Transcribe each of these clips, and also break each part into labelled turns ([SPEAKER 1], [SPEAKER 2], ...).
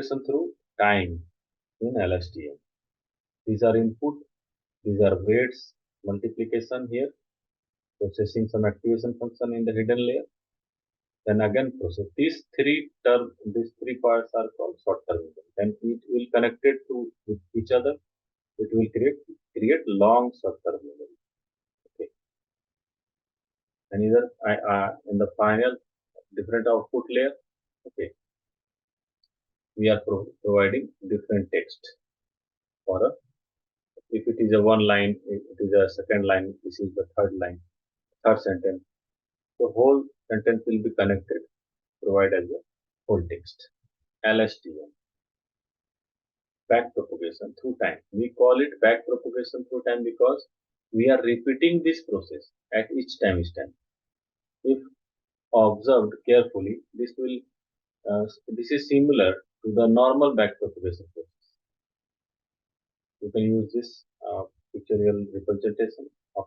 [SPEAKER 1] propagation through time in LSTM. These are input, these are weights, multiplication here, processing some activation function in the hidden layer, then again process. These three parts are called short terminal. Then it will connect it to with each other. It will create long short terminal. Okay. And either in the final different output layer, okay, we are providing different text for a. If it is a one line, it is a second line. This is the third line, third sentence. The whole sentence will be connected, provided as a whole text. LSTM, back propagation through time. We call it back propagation through time because we are repeating this process at each time. If observed carefully, this is similar to the normal back propagation process. You can use this pictorial representation of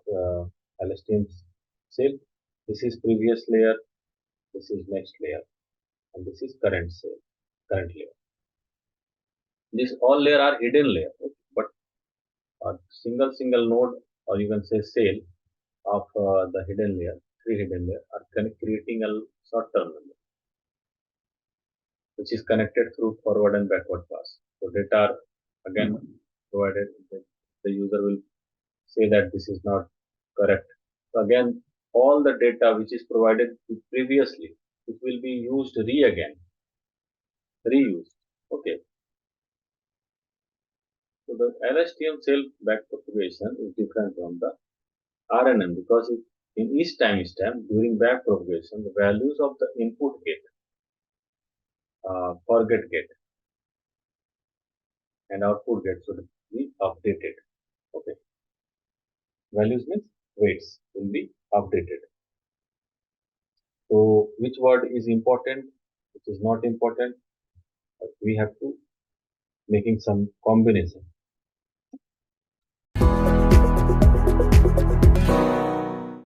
[SPEAKER 1] LSTM cell. This is previous layer, this is next layer, and this is current layer. These all layer are hidden layer, but a single node, or you can say cell of the hidden layer, three hidden layer, are creating a short terminal, which is connected through forward and backward pass. So data are again provided. The user will say that this is not correct. So again, all the data which is provided previously, it will be used reused. Okay. So the LSTM cell backpropagation is different from the RNN because in each time stamp during backpropagation, the values of the input gate, forget gate, and output gate should be updated. Okay. Values means weights will be updated. So which word is important, which is not important, we have to making some combination.